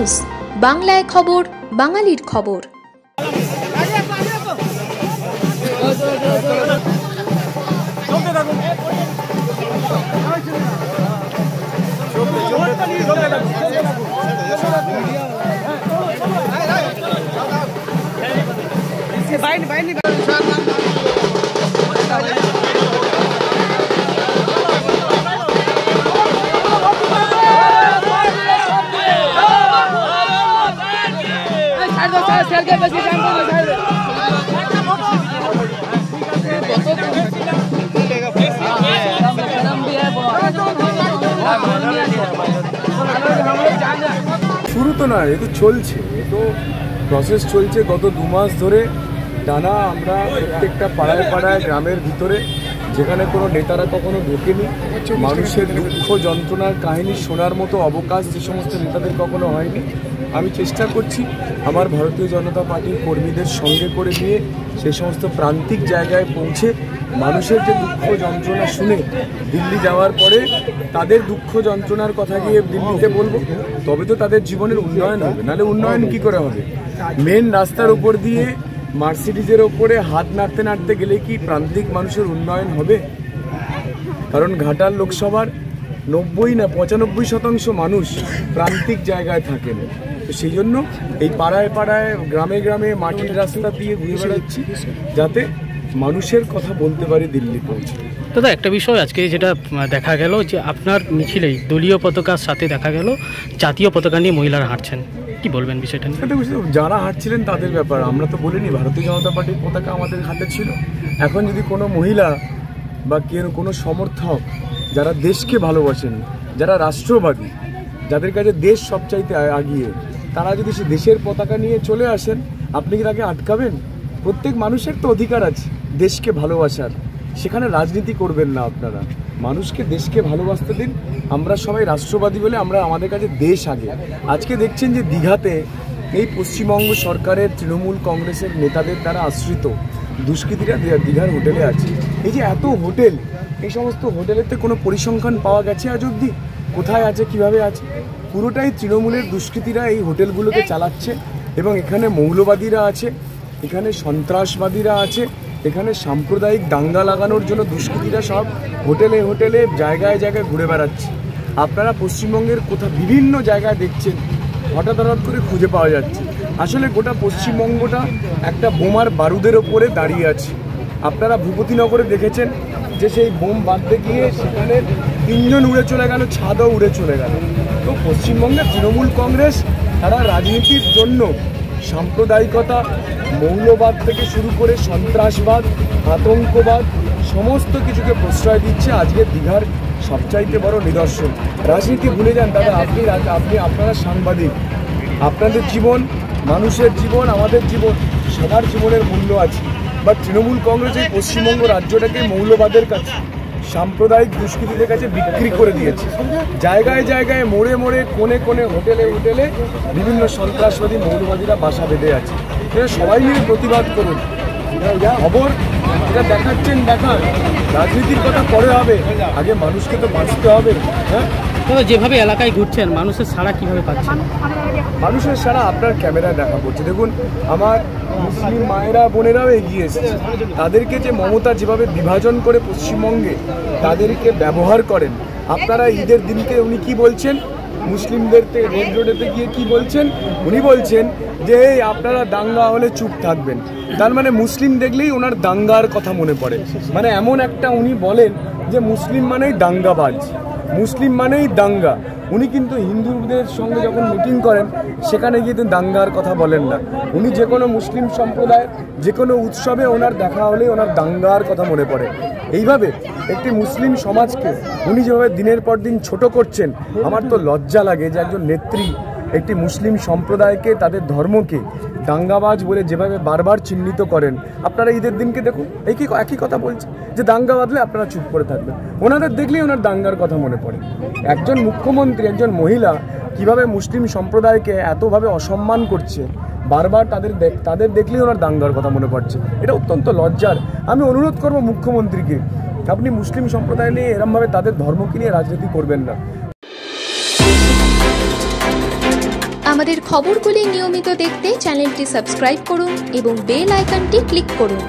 News, বাংলায় খবর, বাঙালির খবর। শুরু তো না, এ তো চলছে, এ তো প্রসেস চলছে। গত 2 মাস ধরে টানা আমরা প্রত্যেকটা পাড়ায় পাড়ায় গ্রামের ভিতরে, যেখানে কোনো নেতারা কখনো ঢোকেনি, মানুষের দুঃখ যন্ত্রণার কাহিনী শোনার মতো অবকাশ যে সমস্ত নেতাদের কখনো হয়নি, আমি চেষ্টা করছি আমার ভারতীয় জনতা পার্টির কর্মীদের সঙ্গে করে নিয়ে সেই সমস্ত প্রান্তিক জায়গায় পৌঁছে মানুষের যে দুঃখ যন্ত্রণা শুনে দিল্লি যাওয়ার পরে তাদের দুঃখ যন্ত্রণার কথা গিয়ে দিল্লিতে বলবো, তবে তো তাদের জীবনের উন্নয়ন হবে। নাহলে উন্নয়ন কি করে হবে? মেন রাস্তার ওপর দিয়ে মার্সিডিজের ওপরে হাত নাড়তে নাড়তে গেলে কি প্রান্তিক মানুষের উন্নয়ন হবে? কারণ ঘাটাল লোকসভার 90 না 95% মানুষ প্রান্তিক জায়গায় থাকেন। তো সেই জন্য এই পাড়ায় পাড়ায় গ্রামে গ্রামে মাটির রাস্তা দিয়ে ঘুরে বেড়াচ্ছি, যাতে মানুষের কথা বলতে পারি দিল্লি পৌঁছে। দাদা, একটা বিষয় আজকে যেটা দেখা গেল যে আপনার মিছিলেই দলীয় পতাকার সাথে দেখা গেল জাতীয় পতাকা নিয়ে মহিলারা হাঁটছেন, কি বলবেন বিষয়টা নিয়ে? যারা হাঁটছিলেন তাদের ব্যাপার, আমরা তো বলিনি। ভারতীয় জনতা পার্টির পতাকা আমাদের হাতে ছিল। এখন যদি কোনো মহিলা বা কোনো সমর্থক যারা দেশকে ভালোবাসেন, যারা রাষ্ট্রবাদী, যাদের কাছে দেশ সবচাইতে আগিয়ে, তারা যদি সে দেশের পতাকা নিয়ে চলে আসেন, আপনি কি তাকে আটকাবেন? প্রত্যেক মানুষের তো অধিকার আছে দেশকে ভালোবাসার, সেখানে রাজনীতি করবেন না আপনারা। মানুষকে দেশকে ভালোবাসতে দিন। আমরা সবাই রাষ্ট্রবাদী বলে আমরা, আমাদের কাছে দেশ আগে। আজকে দেখছেন যে দীঘাতে এই পশ্চিমবঙ্গ সরকারের তৃণমূল কংগ্রেসের নেতাদের দ্বারা আশ্রিত দুষ্কৃতীরা দীঘার হোটেলে আছে। এই যে এত হোটেল, এই সমস্ত হোটেলেতে কোনো পরিসংখ্যান পাওয়া গেছে আজ অবধি? কোথায় আছে, কিভাবে আছে? পুরোটাই তৃণমূলের দুষ্কৃতীরা এই হোটেলগুলোকে চালাচ্ছে। এবং এখানে মৌলবাদীরা আছে, এখানে সন্ত্রাসবাদীরা আছে, এখানে সাম্প্রদায়িক দাঙ্গা লাগানোর জন্য দুষ্কৃতীরা সব হোটেলে হোটেলে জায়গায় জায়গায় ঘুরে বেড়াচ্ছে। আপনারা পশ্চিমবঙ্গের বিভিন্ন জায়গায় দেখছেন, হঠাৎ করে খুঁজে পাওয়া যাচ্ছে। আসলে গোটা পশ্চিমবঙ্গটা একটা বোমার বারুদের ওপরে দাঁড়িয়ে আছে। আপনারা ভূপতিনগরে দেখেছেন যে সেই বোম বাঁধতে গিয়ে সেখানে 3 জন উড়ে চলে গেল, ছাদও উড়ে চলে গেল। তো পশ্চিমবঙ্গের তৃণমূল কংগ্রেস তারা রাজনীতির জন্য সাম্প্রদায়িকতা, মৌলবাদ থেকে শুরু করে সন্ত্রাসবাদ, আতঙ্কবাদ সমস্ত কিছুকে প্রশ্রয় দিচ্ছে। আজকে দীঘার সবচাইতে বড় নিদর্শন। রাজনীতি ভুলে যান দাদা, আপনারা সাংবাদিক। আপনাদের জীবন, মানুষের জীবন, আমাদের জীবন, সবার জীবনের মূল্য আছে। বা তৃণমূল কংগ্রেস এই পশ্চিমবঙ্গ রাজ্যটাকে মৌলবাদের কাছে, সাম্প্রদায়িক দুষ্কৃতীদের কাছে বিক্রি করে দিয়েছে। জায়গায় জায়গায়, মোড়ে মোড়ে, কোণে কোণে, হোটেলে হোটেলে বিভিন্ন সন্ত্রাসবাদী মৌলবাদীরা বাসা বেঁধে আছে। সবাই মিলে প্রতিবাদ করুন। খবর এটা দেখাচ্ছেন, দেখান। রাজনীতির কথা পরে হবে, আগে মানুষকে তো বাঁচতে হবে। হ্যাঁ, যেভাবে এলাকায় ঘুরছেন, মানুষের সাড়া কিভাবে পাচ্ছেন? মানুষের সাড়া আপনার ক্যামেরায় দেখা পড়ছে। দেখুন, আমার মুসলিম মায়েরা বোনেরাও এগিয়ে এসেছে। তাদেরকে যে মমতা যেভাবে বিভাজন করে পশ্চিমবঙ্গে তাদেরকে ব্যবহার করেন, আপনারা ঈদের দিনকে উনি কি বলছেন, মুসলিমদের রেড রোডেতে গিয়ে কি বলছেন? উনি বলছেন যে আপনারা দাঙ্গা হলে চুপ থাকবেন। তার মানে মুসলিম দেখলেই ওনার দাঙ্গার কথা মনে পড়ে। মানে এমন একটা উনি বলেন যে মুসলিম মানেই দাঙ্গাবাজ, মুসলিম মানেই দাঙ্গা। উনি কিন্তু হিন্দুদের সঙ্গে যখন মিটিং করেন সেখানে গিয়ে দাঙ্গার কথা বলেন না। উনি যে কোনো মুসলিম সম্প্রদায়ের যে কোনো উৎসবে ওনার দেখা হলে ওনার দাঙ্গার কথা মনে পড়ে। এইভাবে একটি মুসলিম সমাজকে উনি যেভাবে দিনের পর দিন ছোট করছেন, আমার তো লজ্জা লাগে যে একজন নেত্রী একটি মুসলিম সম্প্রদায়কে, তাদের ধর্মকে দাঙ্গাবাজ বলে যেভাবে বারবার চিহ্নিত করেন। আপনারা ঈদের দিনকে দেখুন, একই কথা বলছে যে দাঙ্গা বাঁধলে আপনারা চুপ করে থাকবেন। ওনাদের দেখলেই ওনার দাঙ্গার কথা মনে পড়ে। একজন মুখ্যমন্ত্রী, একজন মহিলা কিভাবে মুসলিম সম্প্রদায়কে এতভাবে অসম্মান করছে, বারবার তাদের দেখলেই ওনার দাঙ্গার কথা মনে পড়ছে। এটা অত্যন্ত লজ্জার। আমি অনুরোধ করব মুখ্যমন্ত্রীকে, আপনি মুসলিম সম্প্রদায় নিয়ে এরমভাবে তাদের ধর্মকে নিয়ে রাজনীতি করবেন না। আমাদের খবরগুলি নিয়মিত দেখতে চ্যানেলটি সাবস্ক্রাইব করুন এবং বেল আইকনটি ক্লিক করুন।